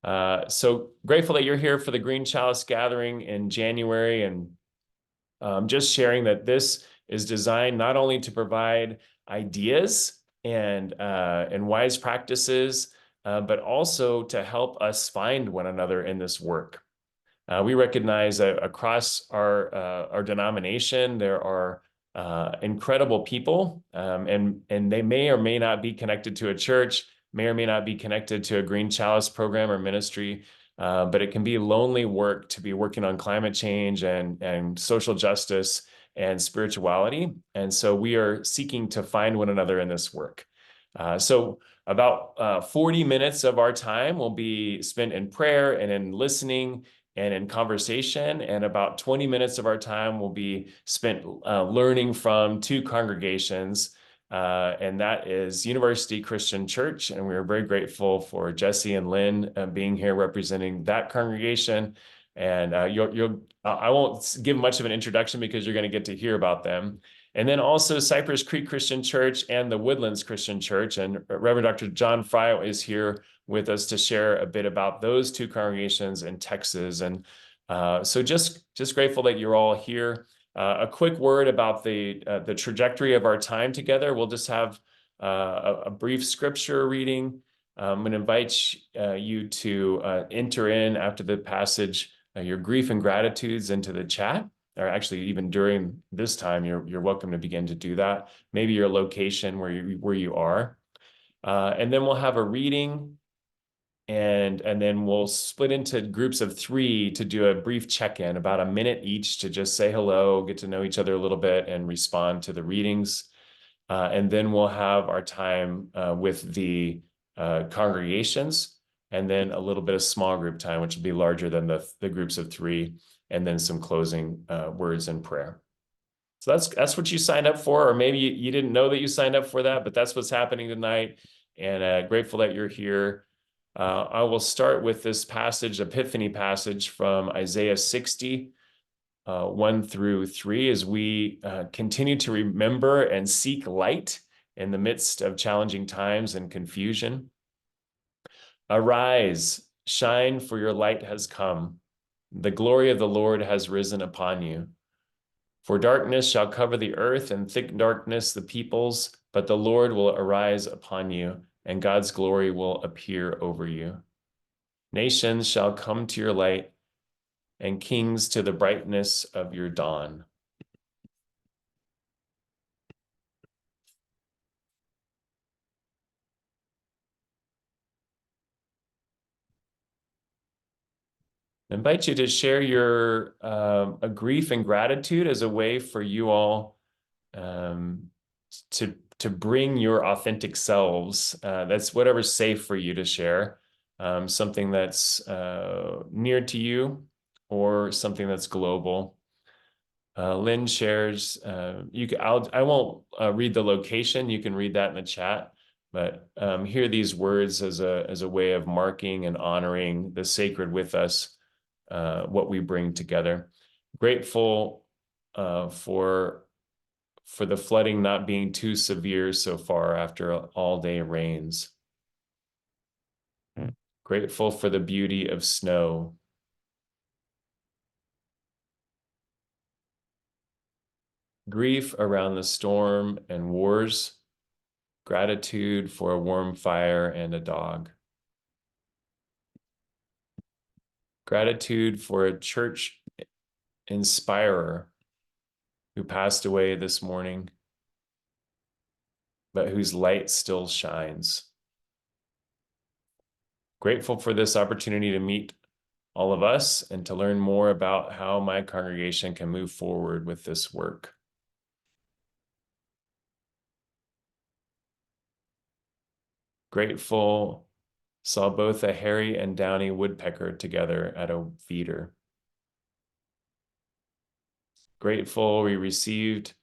So grateful that you're here for the Green Chalice gathering in January, and just sharing that this is designed not only to provide ideas and wise practices, but also to help us find one another in this work. We recognize that across our denomination, there are incredible people, and they may or may not be connected to a church, may or may not be connected to a Green Chalice program or ministry, but it can be lonely work to be working on climate change and social justice and spirituality. And so we are seeking to find one another in this work. So about 40 minutes of our time will be spent in prayer and in listening and in conversation, and about 20 minutes of our time will be spent learning from two congregations, and that is University Christian Church, and we are very grateful for Jesse and Lynn being here representing that congregation. And I won't give much of an introduction because you're going to get to hear about them. And then also Cypress Creek Christian Church and the Woodlands Christian Church. And Reverend Dr. John Fry is here with us to share a bit about those two congregations in Texas. And so just grateful that you're all here. A quick word about the trajectory of our time together. We'll just have a brief scripture reading. I'm going to invite you to enter in after the passage your grief and gratitudes into the chat, or actually even during this time, you're welcome to begin to do that. Maybe your location where you are. And then we'll have a reading, and then we'll split into groups of 3 to do a brief check-in, about a minute each, to just say hello, get to know each other a little bit, and respond to the readings. And then we'll have our time with the congregations, and then a little bit of small group time, which will be larger than the groups of 3, and then some closing words and prayer. So that's what you signed up for, or maybe you didn't know that you signed up for that, but that's what's happening tonight, and grateful that you're here. I will start with this passage, Epiphany passage from Isaiah 60, 1 through 3, as we continue to remember and seek light in the midst of challenging times and confusion. Arise, shine, for your light has come. The glory of the Lord has risen upon you. For darkness shall cover the earth, and thick darkness the peoples, but the Lord will arise upon you, and God's glory will appear over you. Nations shall come to your light, and kings to the brightness of your dawn. I invite you to share your a grief and gratitude as a way for you all to bring your authentic selves. That's whatever's safe for you to share, something that's near to you or something that's global. Lynn shares. I won't read the location. You can read that in the chat. But hear these words as a way of marking and honoring the sacred with us, what we bring together. Grateful for the flooding not being too severe so far after all-day rains. Grateful for the beauty of snow. Grief around the storm and wars. Gratitude for a warm fire and a dog. Gratitude for a church inspirer who passed away this morning, but whose light still shines. Grateful for this opportunity to meet all of us and to learn more about how my congregation can move forward with this work. Grateful saw both a hairy and downy woodpecker together at a feeder. Grateful we received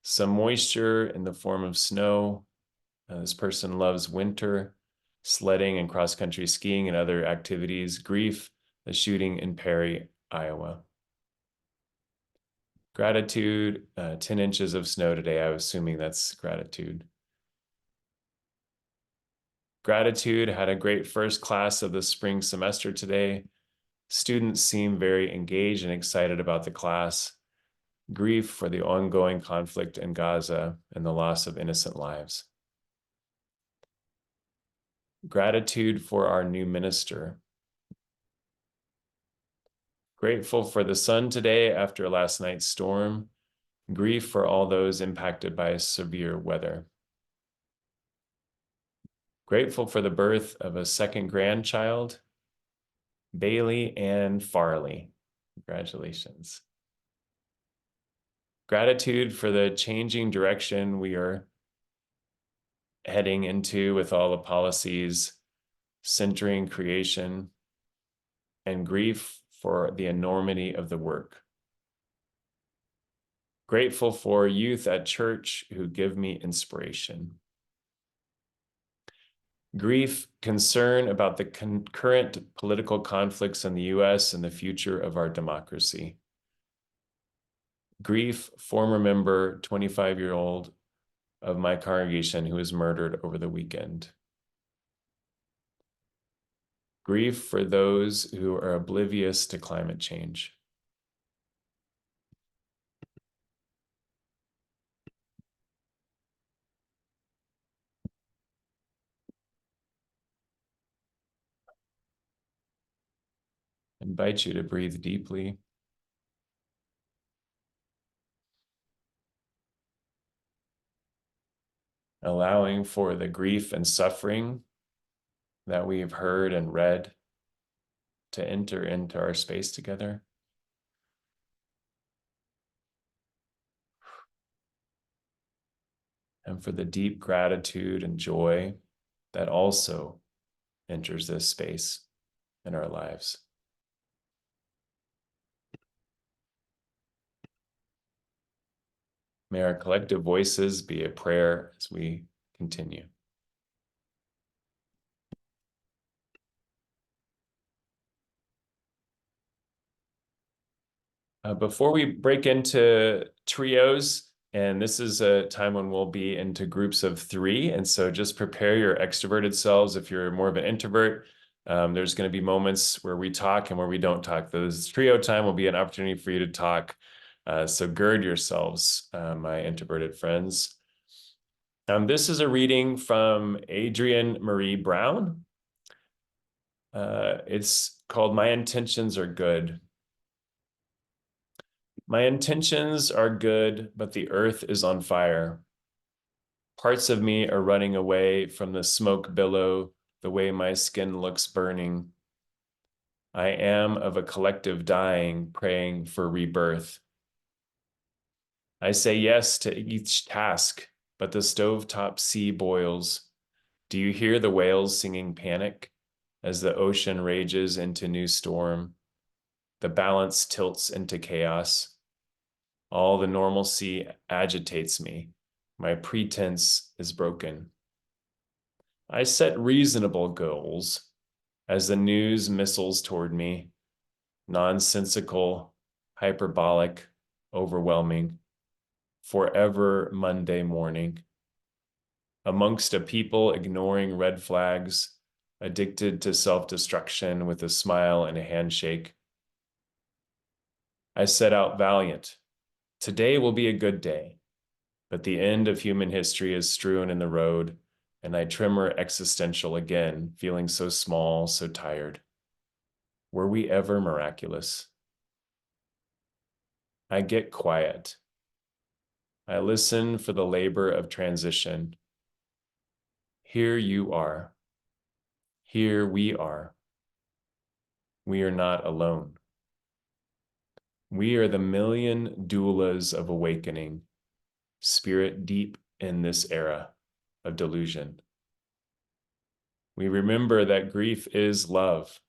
some moisture in the form of snow. This person loves winter, sledding and cross-country skiing and other activities. Grief, the shooting in Perry, Iowa. Gratitude, 10 inches of snow today. I was assuming that's gratitude. Gratitude, had a great first class of the spring semester today. Students seem very engaged and excited about the class. Grief for the ongoing conflict in Gaza and the loss of innocent lives. Gratitude for our new minister. Grateful for the sun today after last night's storm. Grief for all those impacted by severe weather. Grateful for the birth of a second grandchild, Bailey Ann Farley. Congratulations. Gratitude for the changing direction we are heading into with all the policies centering creation, and grief for the enormity of the work. Grateful for youth at church who give me inspiration. Grief, concern about the current political conflicts in the US and the future of our democracy. Grief, former member, 25-year-old of my congregation who was murdered over the weekend. Grief for those who are oblivious to climate change. I invite you to breathe deeply. Allowing for the grief and suffering that we've heard and read to enter into our space together. And for the deep gratitude and joy that also enters this space in our lives. May our collective voices be a prayer as we continue. Before we break into trios, and this is a time when we'll be into groups of 3, and so just prepare your extroverted selves. If you're more of an introvert, there's going to be moments where we talk and where we don't talk. Those trio time will be an opportunity for you to talk. So gird yourselves, my introverted friends. This is a reading from Adrienne Marie Brown. It's called My Intentions Are Good. My intentions are good, but the earth is on fire. Parts of me are running away from the smoke billow, the way my skin looks burning. I am of a collective dying, praying for rebirth. I say yes to each task, but the stovetop sea boils. Do you hear the whales singing panic as the ocean rages into new storm? The balance tilts into chaos. All the normalcy agitates me. My pretense is broken. I set reasonable goals as the news missiles toward me, nonsensical, hyperbolic, overwhelming, forever Monday morning. Amongst a people ignoring red flags, addicted to self-destruction with a smile and a handshake. I set out valiant. Today will be a good day, but the end of human history is strewn in the road, and I tremor existential again, feeling so small, so tired. Were we ever miraculous? I get quiet. I listen for the labor of transition. Here you are. Here we are. We are not alone. We are the million doulas of awakening, spirit deep in this era of delusion. We remember that grief is love,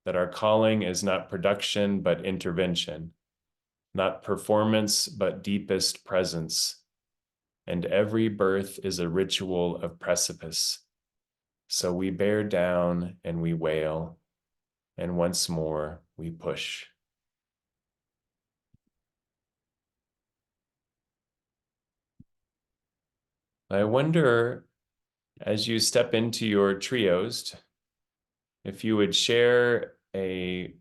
that our calling is not production, but intervention, not performance, but deepest presence. And every birth is a ritual of precipice. So we bear down and we wail, and once more we push. I wonder as you step into your trios, if you would share a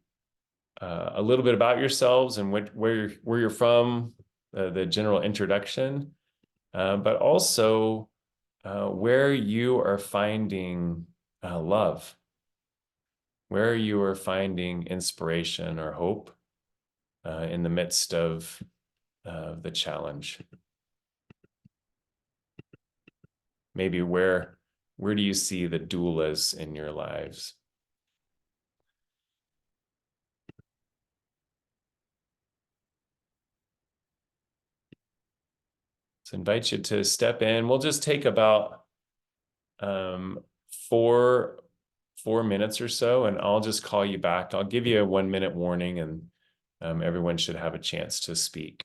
little bit about yourselves and where you're from, the general introduction, but also where you are finding love, where you are finding inspiration or hope in the midst of the challenge. Maybe where do you see the doulas in your lives? So invite you to step in. We'll just take about um, four minutes or so, and I'll just call you back. I'll give you a 1 minute warning, and everyone should have a chance to speak.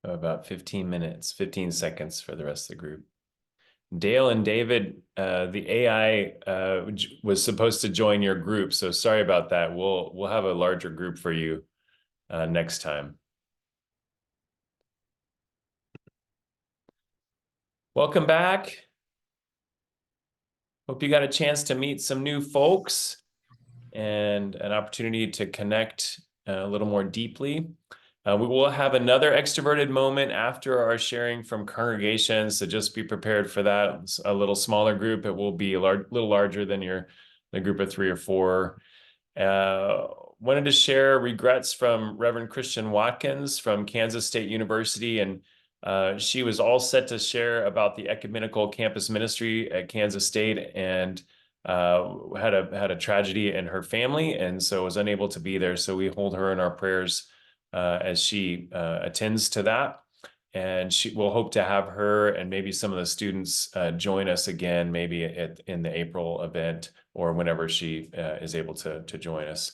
About 15 minutes, 15 seconds for the rest of the group. Dale and David, the AI was supposed to join your group, so sorry about that. We'll have a larger group for you next time. Welcome back. Hope you got a chance to meet some new folks and an opportunity to connect a little more deeply. We will have another extroverted moment after our sharing from congregations, so just be prepared for that. It's a little smaller group. It will be a little larger than the group of 3 or 4. Wanted to share regrets from Reverend Christian Watkins from Kansas State University, and she was all set to share about the ecumenical campus ministry at Kansas State, and had a tragedy in her family, and so was unable to be there. So we hold her in our prayers as she attends to that. And we'll hope to have her and maybe some of the students join us again, maybe in the April event or whenever she is able to join us.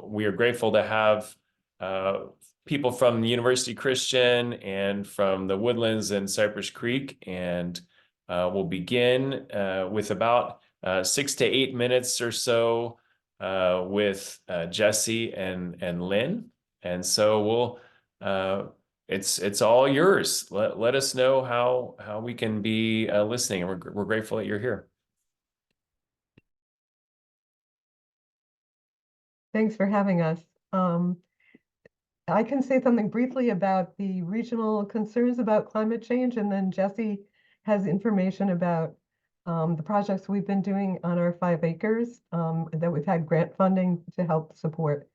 We are grateful to have people from the University Christian and from the Woodlands and Cypress Creek, and we'll begin with about 6 to 8 minutes or so with Jesse and Lynn. And so it's all yours. Let us know how we can be listening, and we're grateful that you're here. Thanks for having us. I can say something briefly about the regional concerns about climate change, and then Jesse has information about the projects we've been doing on our 5 acres that we've had grant funding to help support.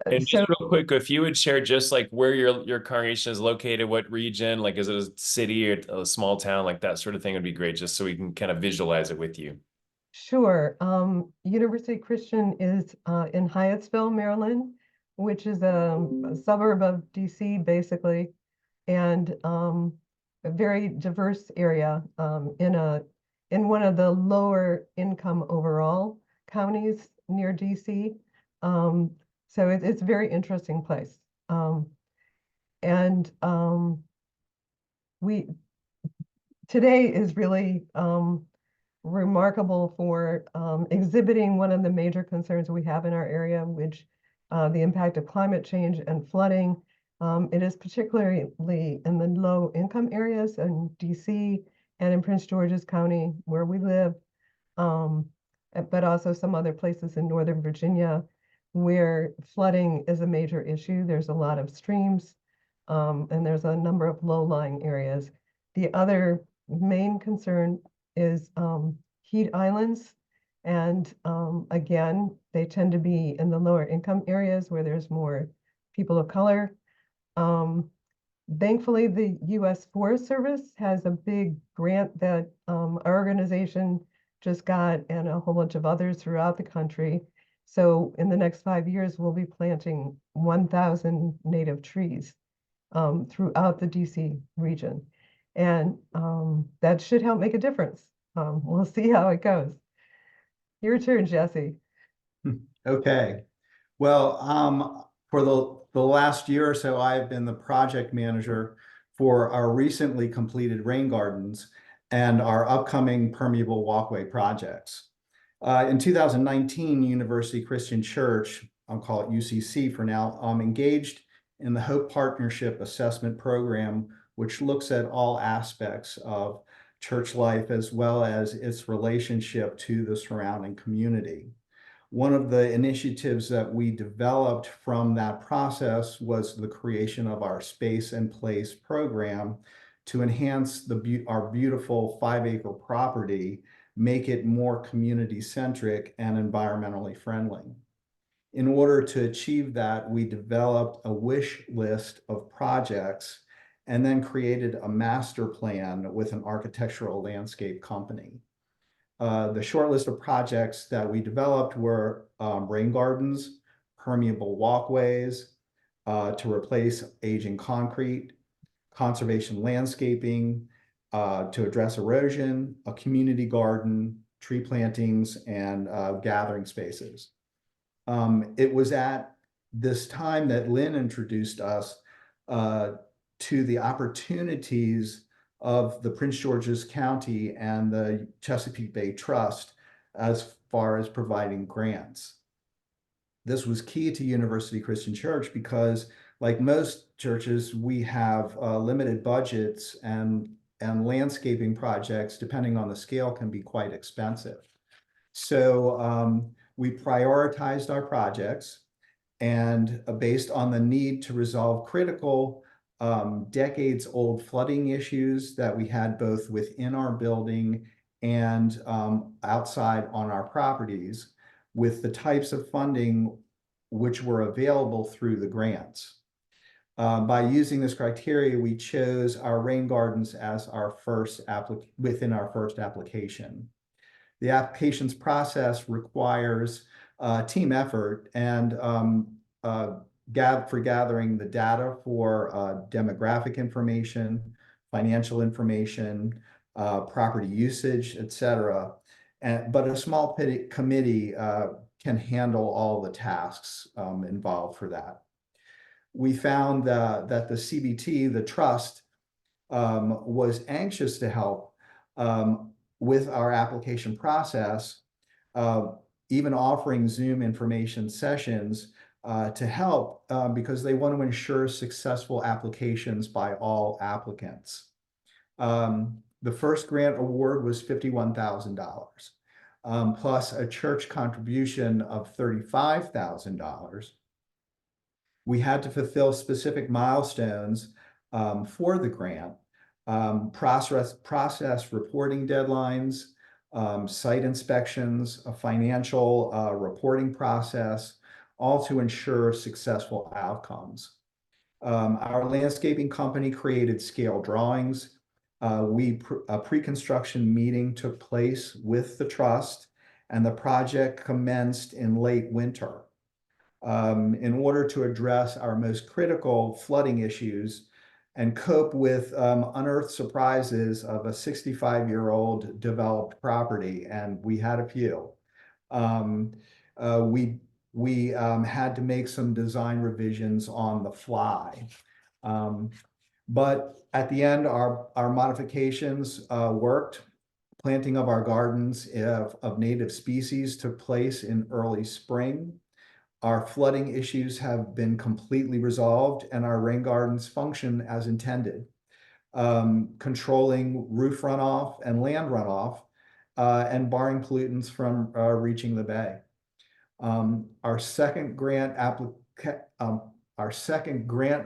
And just real quick, if you would share just like where your congregation is located, what region, like is it a city or a small town, like that sort of thing would be great, just so we can kind of visualize it with you. Sure. University Christian is in Hyattsville, Maryland, which is a suburb of DC, basically, and a very diverse area in one of the lower income overall counties near DC. So it's a very interesting place. And today is really remarkable for exhibiting one of the major concerns we have in our area, which the impact of climate change and flooding. It is particularly in the low income areas in DC and in Prince George's County where we live, but also some other places in Northern Virginia where flooding is a major issue. There's a lot of streams, and there's a number of low-lying areas. The other main concern is heat islands. And again, they tend to be in the lower income areas where there's more people of color. Thankfully, the U.S. Forest Service has a big grant that our organization just got, and a whole bunch of others throughout the country. So in the next 5 years, we'll be planting 1,000 native trees throughout the DC region. And that should help make a difference. We'll see how it goes. Your turn, Jesse. Okay. Well, for the last year or so, I've been the project manager for our recently completed rain gardens and our upcoming permeable walkway projects. In 2019, University Christian Church, I'll call it UCC for now, engaged in the Hope Partnership Assessment Program, which looks at all aspects of church life as well as its relationship to the surrounding community. One of the initiatives that we developed from that process was the creation of our Space and Place program to enhance our beautiful 5-acre property, make it more community-centric and environmentally friendly. In order to achieve that, we developed a wish list of projects and then created a master plan with an architectural landscape company. The short list of projects that we developed were rain gardens, permeable walkways to replace aging concrete, conservation landscaping to address erosion, a community garden, tree plantings, and gathering spaces. It was at this time that Lynn introduced us to the opportunities of the Prince George's County and the Chesapeake Bay Trust as far as providing grants. This was key to University Christian Church because, like most churches, we have limited budgets, and landscaping projects, depending on the scale, can be quite expensive. So we prioritized our projects, and based on the need to resolve critical decades-old flooding issues that we had both within our building and outside on our properties, with the types of funding which were available through the grants. By using this criteria, we chose our rain gardens as our within our first application. The applications process requires team effort and for gathering the data for demographic information, financial information, property usage, etc. But a small committee can handle all the tasks involved for that. We found that the CBT, the trust, was anxious to help with our application process, even offering Zoom information sessions to help because they want to ensure successful applications by all applicants. The first grant award was $51,000, plus a church contribution of $35,000. We had to fulfill specific milestones for the grant, process reporting deadlines, site inspections, a financial reporting process, all to ensure successful outcomes. Our landscaping company created scale drawings. A pre-construction meeting took place with the trust, and the project commenced in late winter. In order to address our most critical flooding issues and cope with unearthed surprises of a 65-year-old developed property, and we had a few, we had to make some design revisions on the fly. But at the end, our modifications worked. Planting of our gardens of native species took place in early spring. Our flooding issues have been completely resolved, and our rain gardens function as intended, controlling roof runoff and land runoff, and barring pollutants from reaching the bay. Our second grant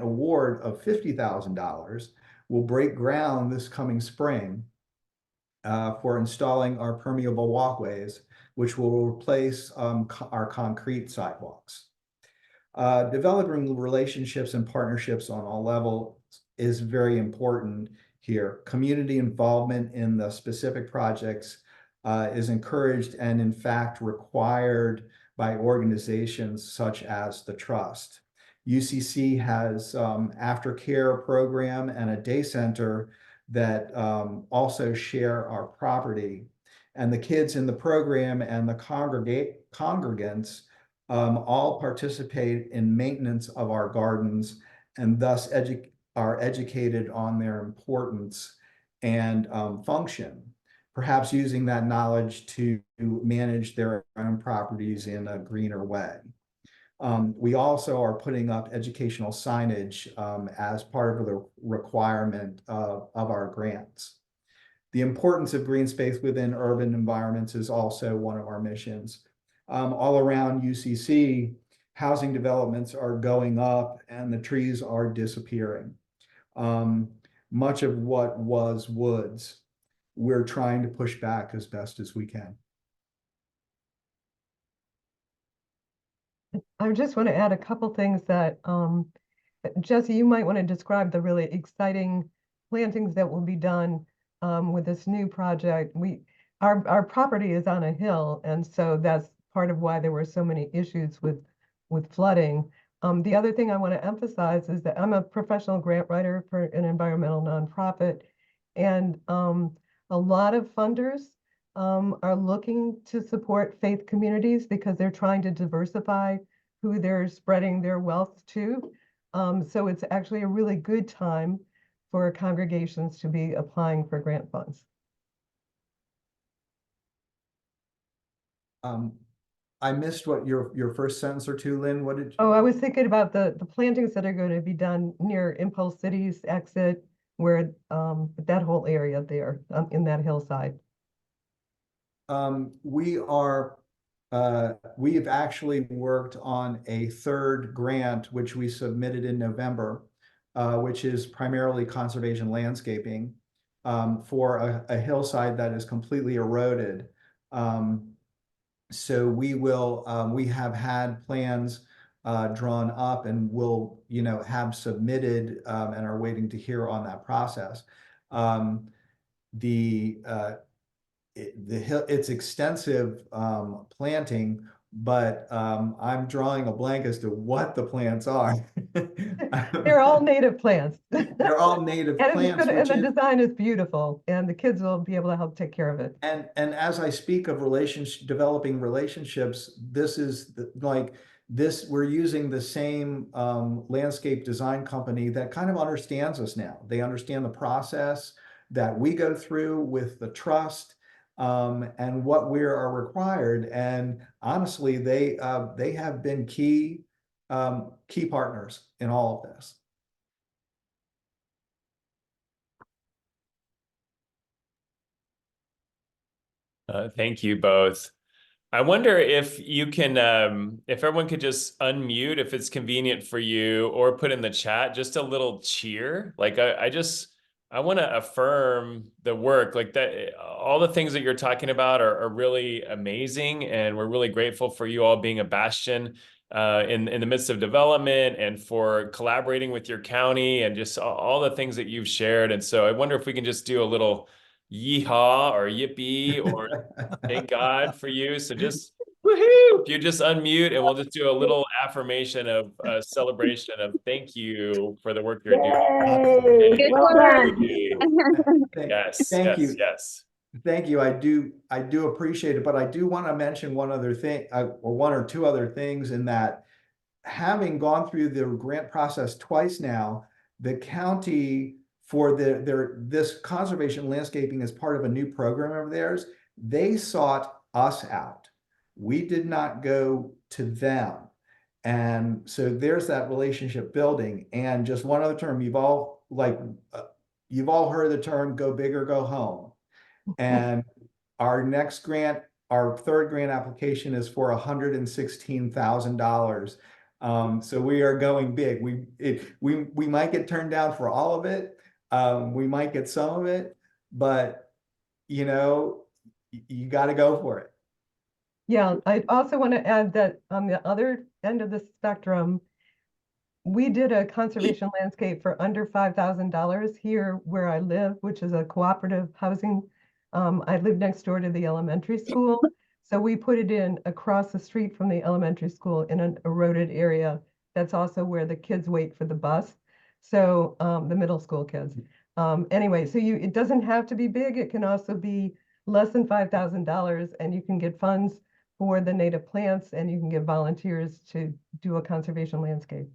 award of $50,000 will break ground this coming spring for installing our permeable walkways, which will replace our concrete sidewalks. Developing relationships and partnerships on all levels is very important here. Community involvement in the specific projects is encouraged and in fact required by organizations such as the Trust. UCC has aftercare program and a day center that also share our property. And the kids in the program and the congregants all participate in maintenance of our gardens, and thus are educated on their importance and function, perhaps using that knowledge to manage their own properties in a greener way. We also are putting up educational signage as part of the requirement of our grants. The importance of green space within urban environments is also one of our missions. All around UCC, housing developments are going up and the trees are disappearing. Much of what was woods, we're trying to push back as best as we can. I just want to add a couple things that, Jesse, you might want to describe the really exciting plantings that will be done with this new project. Our property is on a hill, and so that's part of why there were so many issues with flooding. The other thing I want to emphasize is that I'm a professional grant writer for an environmental nonprofit, and a lot of funders are looking to support faith communities because they're trying to diversify who they're spreading their wealth to. So it's actually a really good time for congregations to be applying for grant funds. I missed what your first sentence or two, Lynn. What did you? Oh, I was thinking about the plantings that are going to be done near Impulse City's exit, where that whole area there in that hillside. We've actually worked on a third grant, which we submitted in November, which is primarily conservation landscaping, for a hillside that is completely eroded. So we have had plans drawn up and will, have submitted and are waiting to hear on that process. It's extensive planting, but I'm drawing a blank as to what the plants are. They're all native plants. They're all native And plants, and which the is, design is beautiful, and the kids will be able to help take care of it. and as I speak of developing relationships, this is like this, we're using the same landscape design company that kind of understands us now. They understand the process that we go through with the trust, and what we are required. And honestly, they have been key partners in all of this. Thank you both. I wonder if you can, if everyone could just unmute if it's convenient for you, or put in the chat just a little cheer. Like I want to affirm the work, like that. All the things that you're talking about are really amazing, and we're really grateful for you all being a bastion in the midst of development, and for collaborating with your county, and just all the things that you've shared. And so I wonder if we can just do a little yeehaw or yippee or thank God for you. So just woohoo! If you just unmute, and we'll just do a little affirmation of a celebration of thank you for the work you're doing. Yay! Yay. Well done. Yes, Thank yes, you. yes. Thank you. I do appreciate it, but I do want to mention one other thing, or one or two other things, in that, having gone through the grant process twice now, the county, for this conservation landscaping as part of a new program of theirs, they sought us out. We did not go to them. And so there's that relationship building. And just one other term, you've all heard the term "go big or go home." And our next grant, our third grant application, is for $116,000. So we are going big. We might get turned down for all of it. We might get some of it, but you got to go for it. Yeah, I also want to add that on the other end of the spectrum, we did a conservation landscape for under $5,000 here where I live, which is a cooperative housing. I live next door to the elementary school. So we put it in across the street from the elementary school in an eroded area. That's also where the kids wait for the bus. So the middle school kids. Anyway, so it doesn't have to be big. It can also be less than $5,000, and you can get funds for the native plants, and you can get volunteers to do a conservation landscape.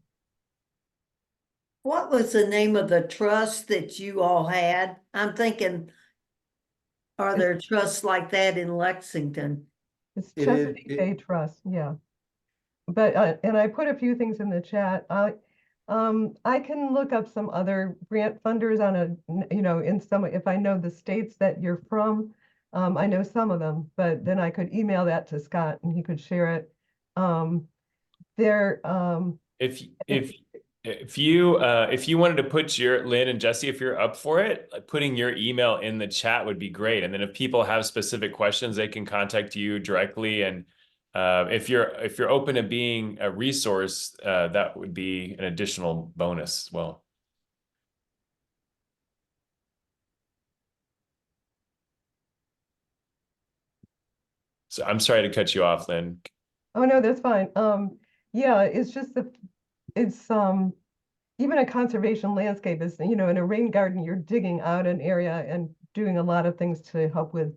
What was the name of the trust that you all had? I'm thinking, are there trusts like that in Lexington? It's Chesapeake Bay Trust, yeah. But and I put a few things in the chat. I can look up some other grant funders on if I know the states that you're from. I know some of them, but then I could email that to Scott and he could share it. If you wanted to put Lynn and Jesse, if you're up for it, putting your email in the chat would be great. And then if people have specific questions, they can contact you directly. And if you're open to being a resource, that would be an additional bonus as well. So I'm sorry to cut you off, Lynn. Oh no, that's fine. Yeah, it's just it's even a conservation landscape is, in a rain garden, you're digging out an area and doing a lot of things to help with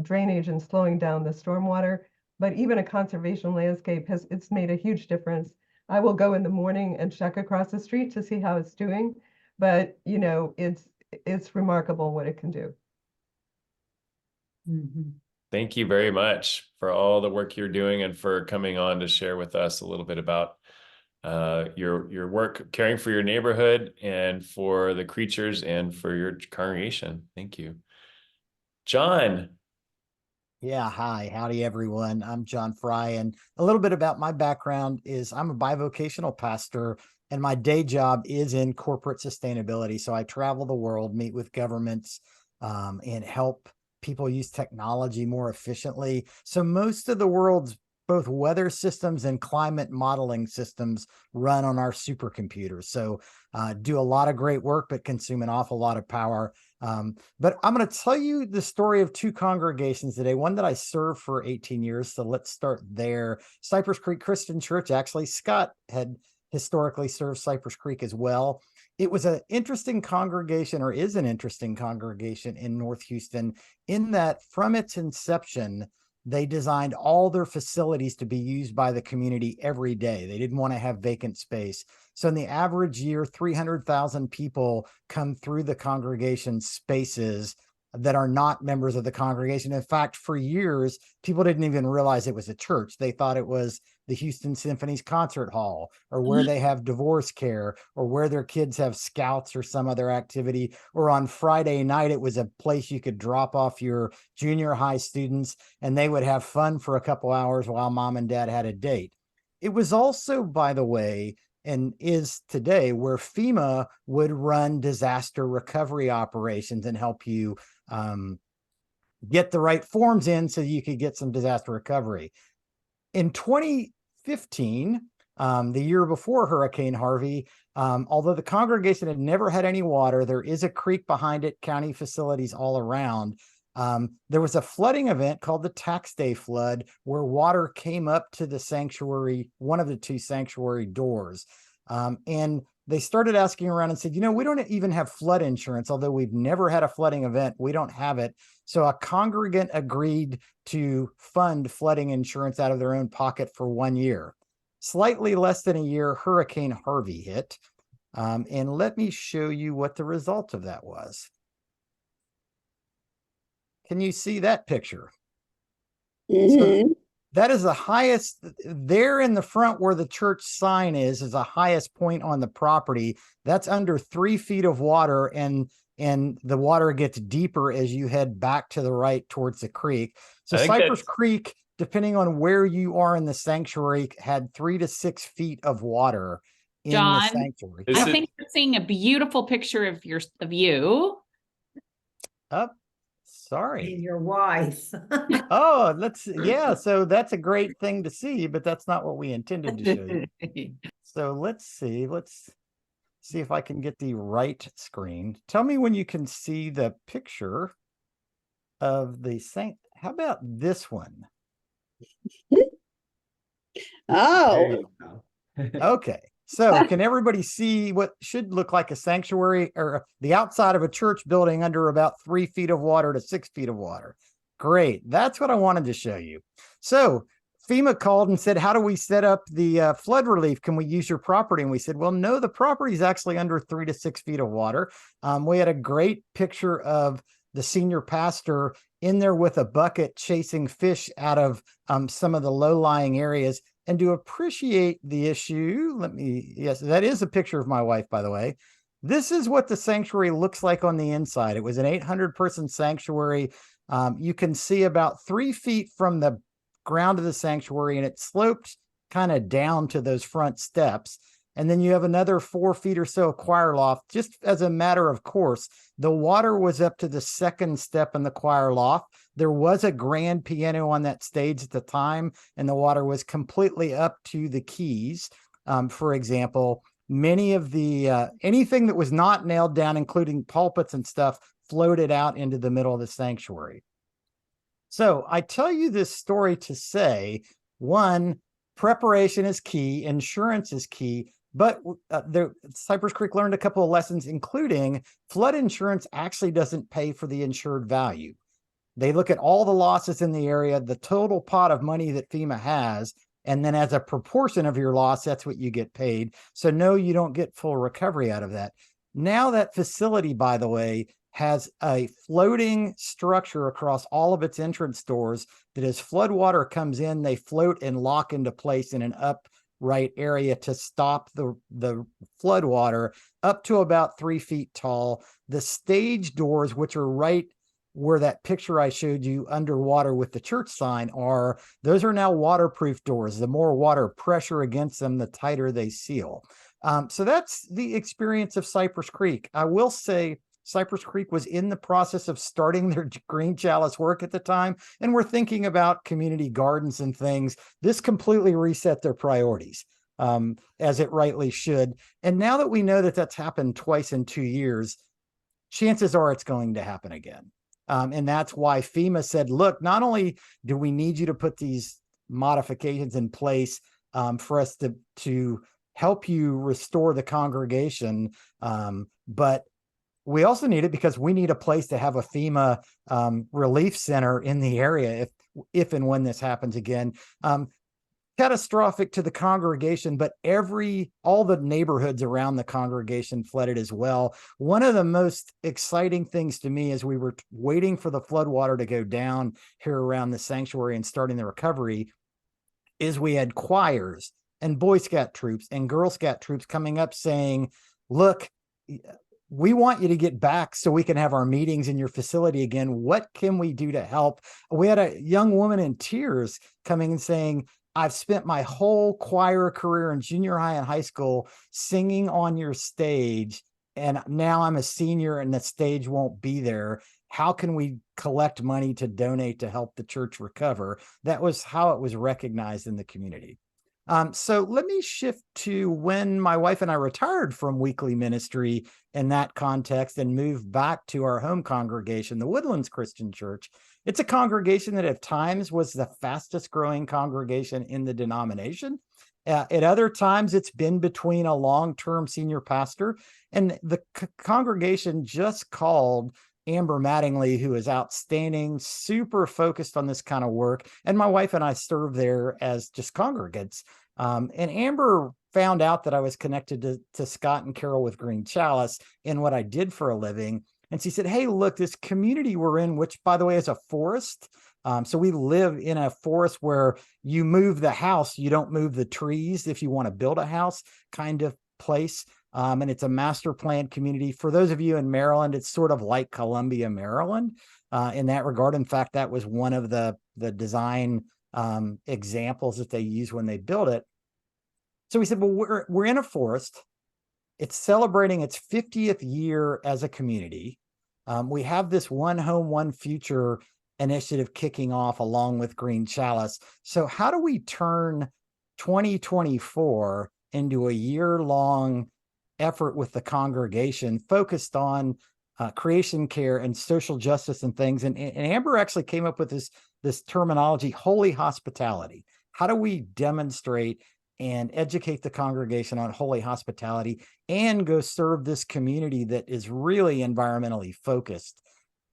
drainage and slowing down the stormwater. but even a conservation landscape it's made a huge difference. I will go in the morning and check across the street to see how it's doing, but you know, it's remarkable what it can do. Mhm. Thank you very much for all the work you're doing and for coming on to share with us a little bit about your work caring for your neighborhood and for the creatures and for your congregation. Thank you. John. Yeah, hi, howdy everyone. I'm John Fry, and a little bit about my background is I'm a bivocational pastor, and my day job is in corporate sustainability. So I travel the world, meet with governments, and help people use technology more efficiently. So most of the world's both weather systems and climate modeling systems run on our supercomputers. So do a lot of great work, but consume an awful lot of power. But I'm going to tell you the story of two congregations today, one that I served for 18 years. So let's start there. Cypress Creek Christian Church. Actually, Scott had historically served Cypress Creek as well. It was an interesting congregation, or is an interesting congregation in North Houston, in that from its inception, they designed all their facilities to be used by the community every day. They didn't want to have vacant space. So in the average year, 300,000 people come through the congregation spaces that are not members of the congregation. In fact, for years, people didn't even realize it was a church. They thought it was the Houston Symphony's concert hall, or where they have divorce care, or where their kids have scouts or some other activity, or on Friday night, it was a place you could drop off your junior high students and they would have fun for a couple hours while mom and dad had a date. It was also, by the way, and is today, where FEMA would run disaster recovery operations and help you get the right forms in so you could get some disaster recovery. In 2015, the year before Hurricane Harvey, although the congregation had never had any water, there is a creek behind it, county facilities all around. There was a flooding event called the Tax Day Flood, where water came up to the sanctuary, one of the two sanctuary doors. And they started asking around and said, you know, we don't even have flood insurance, although we've never had a flooding event. We don't have it. So a congregant agreed to fund flooding insurance out of their own pocket for 1 year. Slightly less than a year, Hurricane Harvey hit. And let me show you what the result of that was. Can you see that picture? So that is the highest there in the front where the church sign is the highest point on the property. That's under 3 feet of water, and the water gets deeper as you head back to the right towards the creek. So Cypress Creek, depending on where you are in the sanctuary, had 3 to 6 feet of water in the sanctuary. I think you're seeing a beautiful picture of you. Up. Sorry. And your wife. Oh, yeah. So that's a great thing to see, but that's not what we intended to show you. So let's see if I can get the right screen. Tell me when you can see the picture of the saint. How about this one? Oh, Okay. So can everybody see what should look like a sanctuary, or the outside of a church building under about 3 feet of water to 6 feet of water? Great. That's what I wanted to show you. So FEMA called and said, how do we set up the flood relief? Can we use your property? And we said, well, no, the property is actually under 3 to 6 feet of water. We had a great picture of the senior pastor in there with a bucket chasing fish out of some of the low-lying areas. And to appreciate the issue, yes, that is a picture of my wife, by the way. This is what the sanctuary looks like on the inside. It was an 800-person sanctuary. You can see about 3 feet from the ground of the sanctuary, and it sloped kind of down to those front steps. And then you have another 4 feet or so of choir loft. Just as a matter of course, the water was up to the second step in the choir loft. There was a grand piano on that stage at the time, and the water was completely up to the keys. For example, many of the anything that was not nailed down, including pulpits and stuff, floated out into the middle of the sanctuary. So I tell you this story to say, one, preparation is key, insurance is key, but Cypress Creek learned a couple of lessons, including flood insurance actually doesn't pay for the insured value. They look at all the losses in the area, the total pot of money that FEMA has, and then as a proportion of your loss, that's what you get paid. So no, you don't get full recovery out of that. Now that facility, by the way, has a floating structure across all of its entrance doors that as floodwater comes in, they float and lock into place in an upright area to stop the floodwater up to about 3 feet tall. The stage doors, which are right where that picture I showed you underwater with the church sign are, those are now waterproof doors. The more water pressure against them, the tighter they seal. So that's the experience of Cypress Creek. I will say Cypress Creek was in the process of starting their Green Chalice work at the time, and we're thinking about community gardens and things. This completely reset their priorities, as it rightly should. And now that we know that that's happened twice in 2 years, chances are it's going to happen again. And that's why FEMA said, look, not only do we need you to put these modifications in place for us to help you restore the congregation, but we also need it because we need a place to have a FEMA relief center in the area if and when this happens again. Catastrophic to the congregation, but all the neighborhoods around the congregation flooded as well. One of the most exciting things to me as we were waiting for the floodwater to go down here around the sanctuary and starting the recovery is we had choirs and Boy Scout troops and Girl Scout troops coming up saying, look, we want you to get back so we can have our meetings in your facility again. What can we do to help? We had a young woman in tears coming and saying, I've spent my whole choir career in junior high and high school singing on your stage, and now I'm a senior and the stage won't be there. How can we collect money to donate to help the church recover? That was how it was recognized in the community. So let me shift to when my wife and I retired from weekly ministry in that context and moved back to our home congregation, the Woodlands Christian Church. It's a congregation that at times was the fastest growing congregation in the denomination. At other times, it's been between a long-term senior pastor, and the congregation just called Amber Mattingly, who is outstanding, super focused on this kind of work. And my wife and I serve there as just congregants. And Amber found out that I was connected to Scott and Carol with Green Chalice in what I did for a living. And she said, hey, look, this community we're in, which by the way is a forest. So we live in a forest where you move the house, you don't move the trees if you want to build a house kind of place. And it's a master plan community. For those of you in Maryland, it's sort of like Columbia, Maryland, in that regard. In fact, that was one of the design examples that they used when they built it. So we said, well, we're in a forest. It's celebrating its 50th year as a community. We have this One Home, One Future initiative kicking off along with Green Chalice. So how do we turn 2024 into a year-long effort with the congregation focused on creation care and social justice and things? And Amber actually came up with this terminology, holy hospitality. How do we demonstrate and educate the congregation on holy hospitality and go serve this community that is really environmentally focused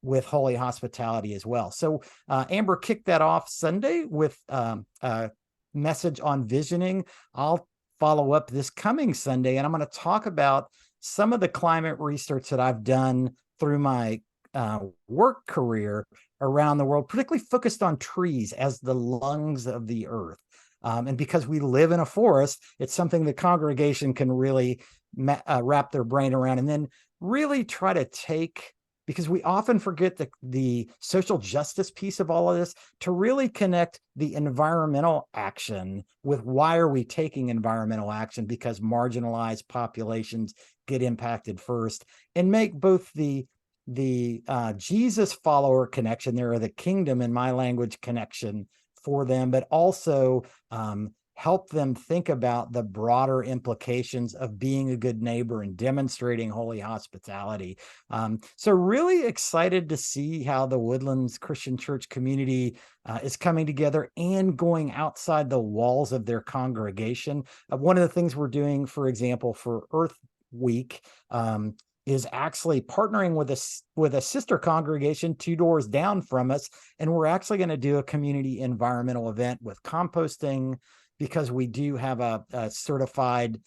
with holy hospitality as well? So Amber kicked that off Sunday with a message on visioning. I'll follow up this coming Sunday, and I'm going to talk about some of the climate research that I've done through my work career around the world, particularly focused on trees as the lungs of the earth. And because we live in a forest, it's something the congregation can really wrap their brain around, and then really try to take, because we often forget the social justice piece of all of this, to really connect the environmental action with why are we taking environmental action, because marginalized populations get impacted first, and make both the Jesus follower connection there, or the kingdom in my language connection for them, but also help them think about the broader implications of being a good neighbor and demonstrating holy hospitality. So really excited to see how the Woodlands Christian Church community is coming together and going outside the walls of their congregation. One of the things we're doing, for example, for Earth Week, is actually partnering with a sister congregation 2 doors down from us. And we're actually going to do a community environmental event with composting, because we do have a certified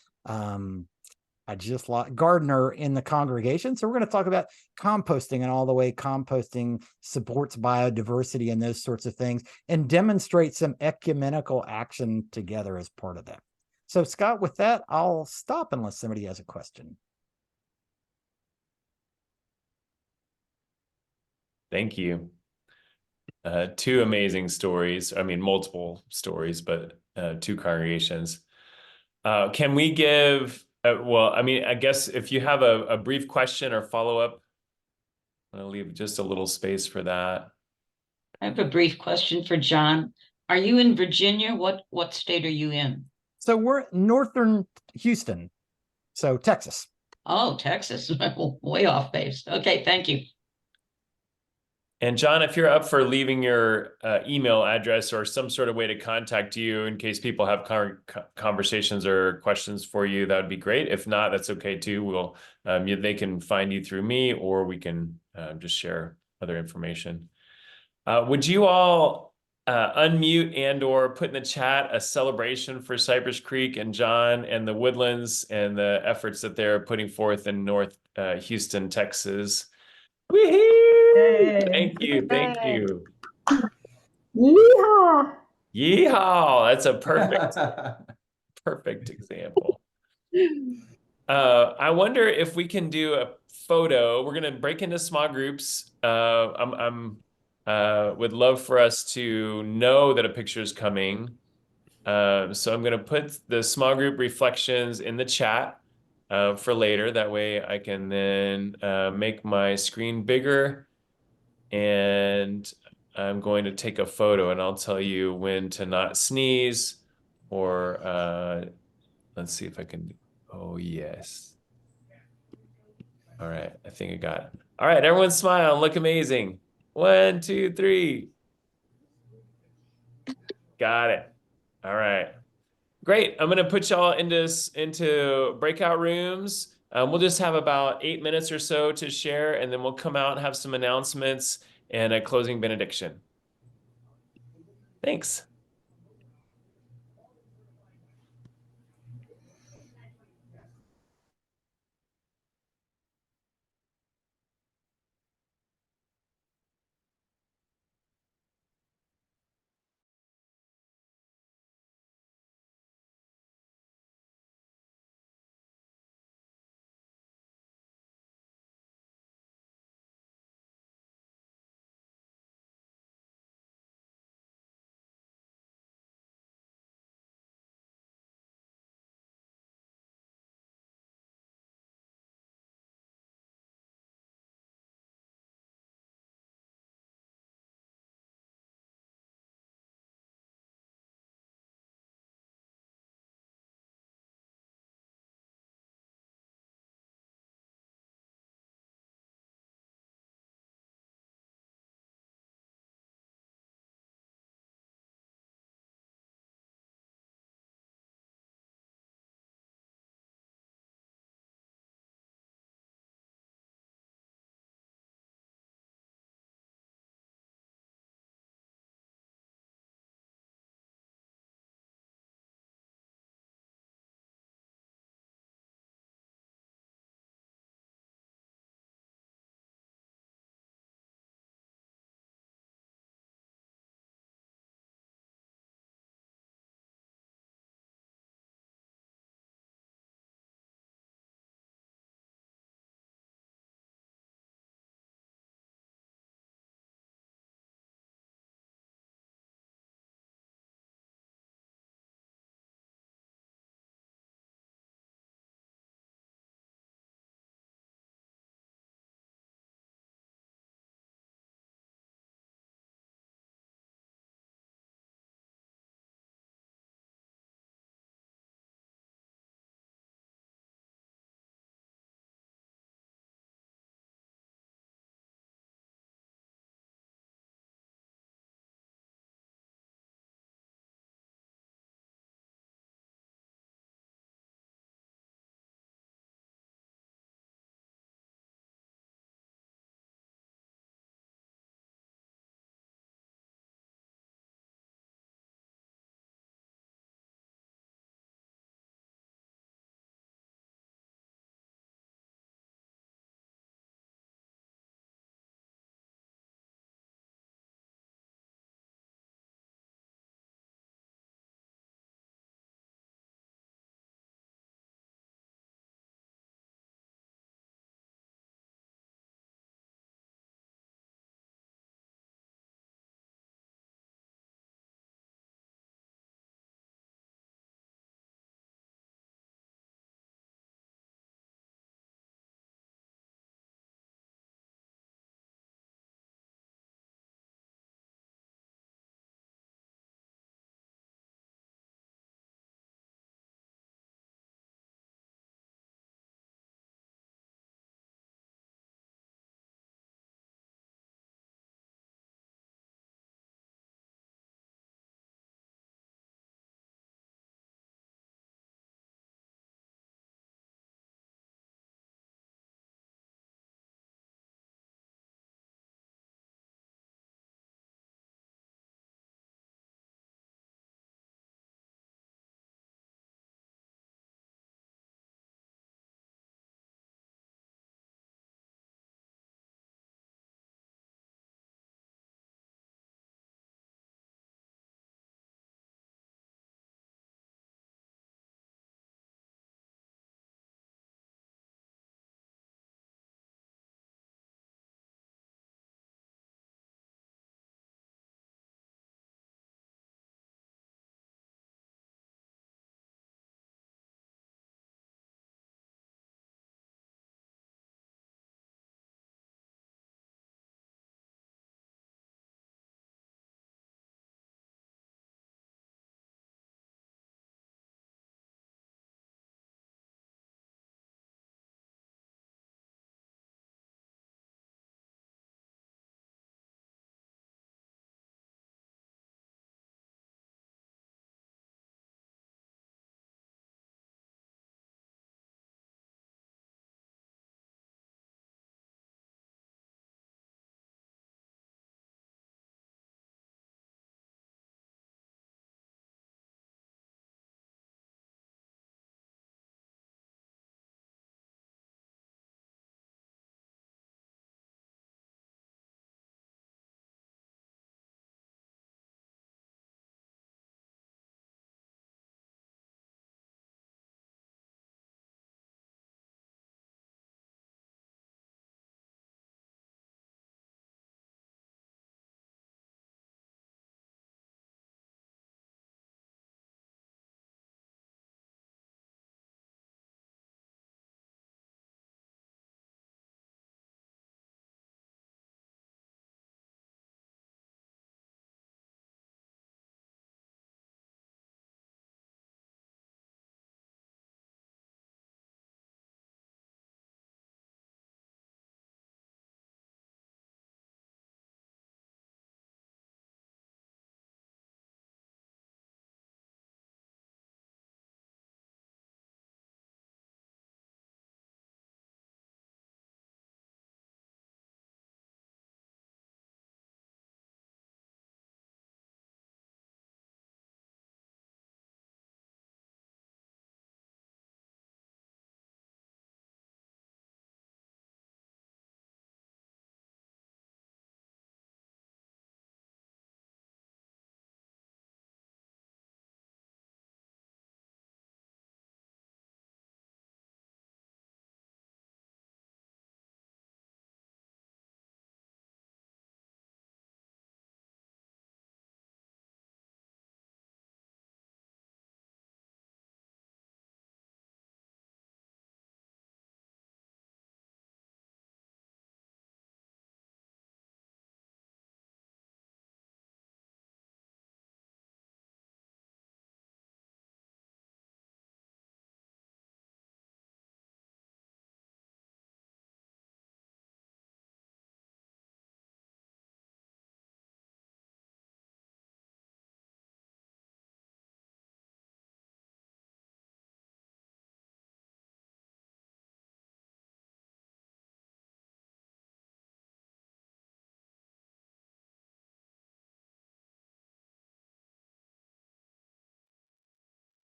gardener in the congregation. So we're going to talk about composting and all the way composting supports biodiversity and those sorts of things, and demonstrate some ecumenical action together as part of that. So Scott, with that, I'll stop unless somebody has a question. Thank you. Two amazing stories. I mean, multiple stories, but two congregations. Can we give, well, I mean, I guess if you have a brief question or follow-up, I'm going to leave just a little space for that. I have a brief question for John. Are you in Virginia? What state are you in? So we're northern Houston, so Texas. Oh, Texas, way off base. Okay, thank you. And John, if you're up for leaving your email address or some sort of way to contact you in case people have conversations or questions for you, that would be great. If not, that's okay too. We'll they can find you through me, or we can just share other information. Would you all unmute and or put in the chat a celebration for Cypress Creek and John and the Woodlands and the efforts that they're putting forth in North Houston, Texas? Woohoo! Thank you, thank you. Yeehaw. Yeehaw! That's a perfect example. I wonder if we can do a photo. We're gonna break into small groups. Would love for us to know that a picture is coming. So I'm gonna put the small group reflections in the chat for later. That way I can then make my screen bigger, and I'm going to take a photo, and I'll tell you when to not sneeze, or let's see if I can. Oh, yes. All right, I think I got it. All right, everyone smile and look amazing. 1, 2, 3. Got it. All right. Great. I'm gonna put y'all into breakout rooms. We'll just have about 8 minutes or so to share, and then we'll come out and have some announcements and a closing benediction. Thanks.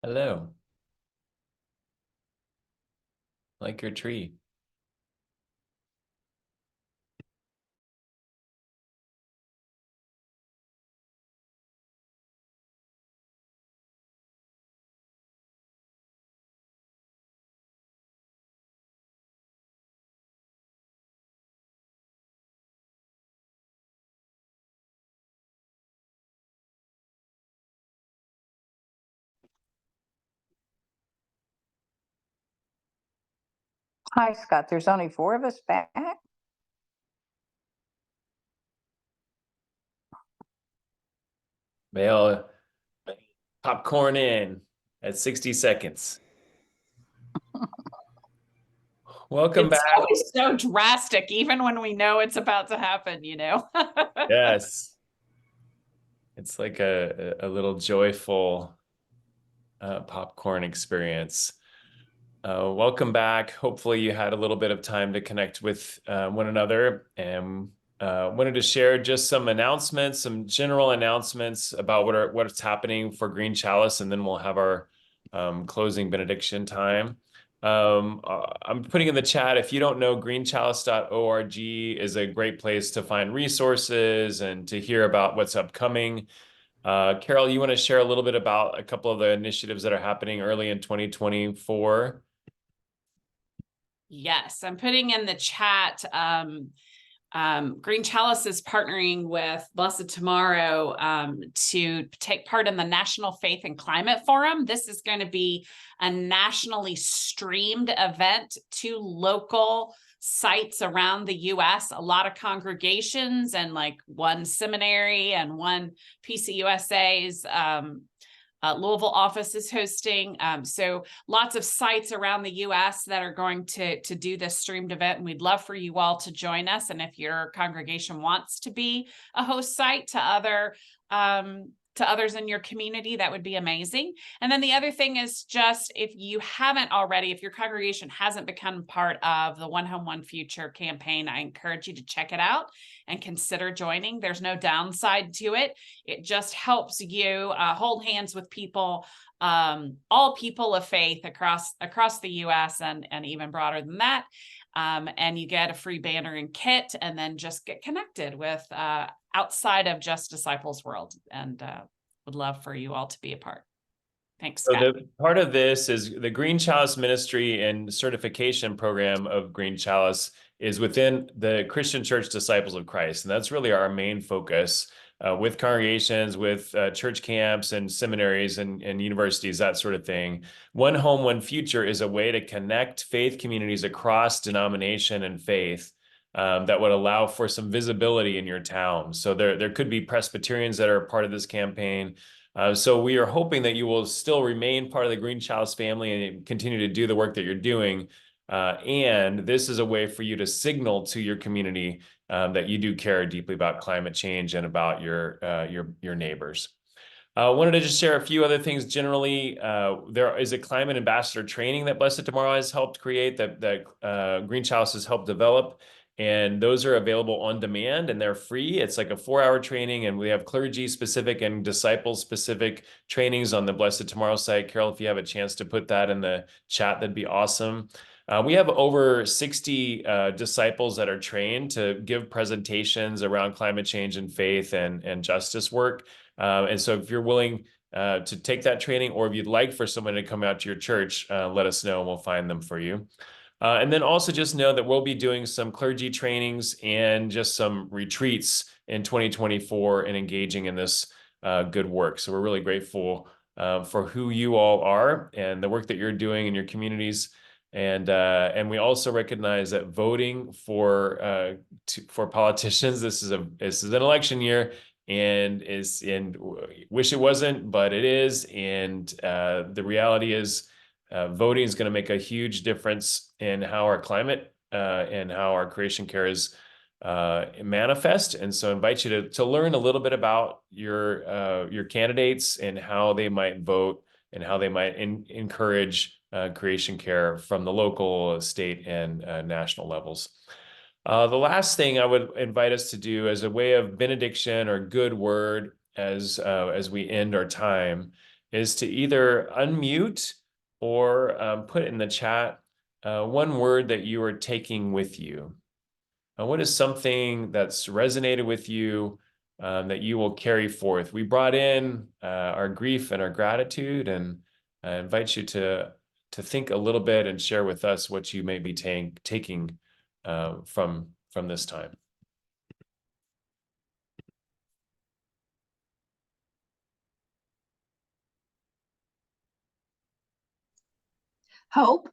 Hello. Like your tree. Hi, Scott. There's only 4 of us back. Mail popcorn in at 60 seconds. Welcome It's back. always so drastic, even when we know it's about to happen, you know? Yes. It's like a little joyful popcorn experience. Welcome back. Hopefully you had a little bit of time to connect with one another, and wanted to share just some announcements, some general announcements about what's happening for Green Chalice, and then we'll have our closing benediction time. I'm putting in the chat, if you don't know, greenchalice.org is a great place to find resources and to hear about what's upcoming. Carol, you want to share a little bit about a couple of the initiatives that are happening early in 2024? Yes, I'm putting in the chat. Green Chalice is partnering with Blessed Tomorrow to take part in the National Faith and Climate Forum. This is going to be a nationally streamed event to local sites around the US, a lot of congregations and like one seminary and one PCUSA's Louisville office is hosting. So lots of sites around the US that are going to do this streamed event. And we'd love for you all to join us. And if your congregation wants to be a host site to others in your community, that would be amazing. And then the other thing is, just if you haven't already, if your congregation hasn't become part of the One Home, One Future campaign, I encourage you to check it out and consider joining. There's no downside to it. It just helps you hold hands with people, all people of faith across the US and even broader than that. And you get a free banner and kit, and then just get connected with outside of just Disciples World, and would love for you all to be a part. Thanks, Scott. So the part of this is the Green Chalice Ministry and Certification Program of Green Chalice is within the Christian Church Disciples of Christ. And that's really our main focus with congregations, with church camps and seminaries and universities, that sort of thing. One Home, One Future is a way to connect faith communities across denomination and faith that would allow for some visibility in your town. So there could be Presbyterians that are part of this campaign. So we are hoping that you will still remain part of the Green Chalice family and continue to do the work that you're doing. And this is a way for you to signal to your community that you do care deeply about climate change and about your neighbors. I wanted to just share a few other things generally. There is a climate ambassador training that Blessed Tomorrow has helped create, that Green Chalice has helped develop. And those are available on demand, and they're free. It's like a 4-hour training, and we have clergy specific and disciple specific trainings on the Blessed Tomorrow site. Carol, if you have a chance to put that in the chat, that'd be awesome. We have over 60 disciples that are trained to give presentations around climate change and faith and justice work. And so if you're willing to take that training, or if you'd like for someone to come out to your church, let us know and we'll find them for you. And then also just know that we'll be doing some clergy trainings and just some retreats in 2024 and engaging in this good work. So we're really grateful for who you all are and the work that you're doing in your communities. And we also recognize that voting for politicians, this is an election year, and wish it wasn't, but it is. And the reality is, voting is going to make a huge difference in how our climate and how our creation care is manifest. And so I invite you to learn a little bit about your candidates and how they might vote and how they might encourage creation care from the local, state, and national levels. The last thing I would invite us to do as a way of benediction or good word as we end our time is to either unmute or put in the chat one word that you are taking with you. What is something that's resonated with you that you will carry forth? We brought in our grief and our gratitude, and I invite you to think a little bit and share with us what you may be taking from this time. Hope.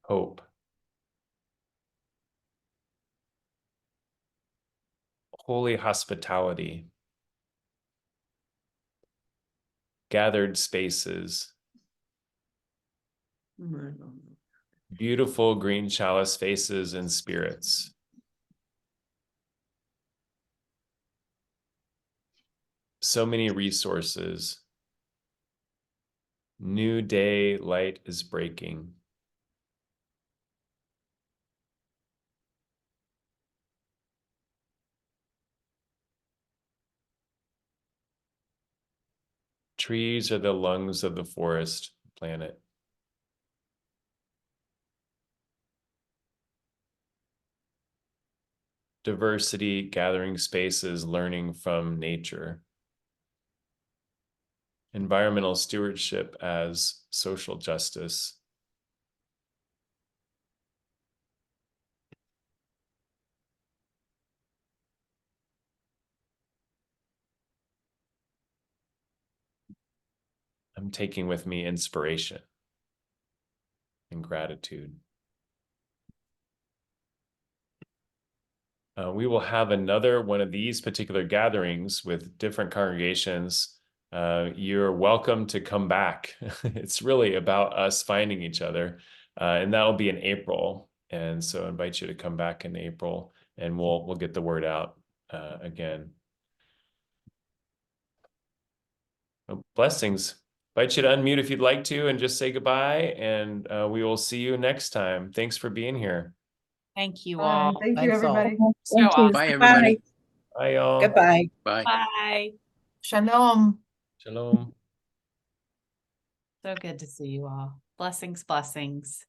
Hope. Holy hospitality. Gathered spaces. Beautiful green chalice faces and spirits. So many resources. New day light is breaking. Trees are the lungs of the forest planet. Diversity, gathering spaces, learning from nature. Environmental stewardship as social justice. I'm taking with me inspiration and gratitude. We will have another one of these particular gatherings with different congregations. You're welcome to come back. It's really about us finding each other. And that will be in April. And so I invite you to come back in April, and we'll get the word out again. Blessings. Invite you to unmute if you'd like to and just say goodbye. And we will see you next time. Thanks for being here. Thank you Bye. all. Thank you, Thanks all. everybody. So awesome. Bye, everybody. Bye, y'all. Goodbye. Bye. Shalom. Shalom. So good to see you all. Blessings, blessings.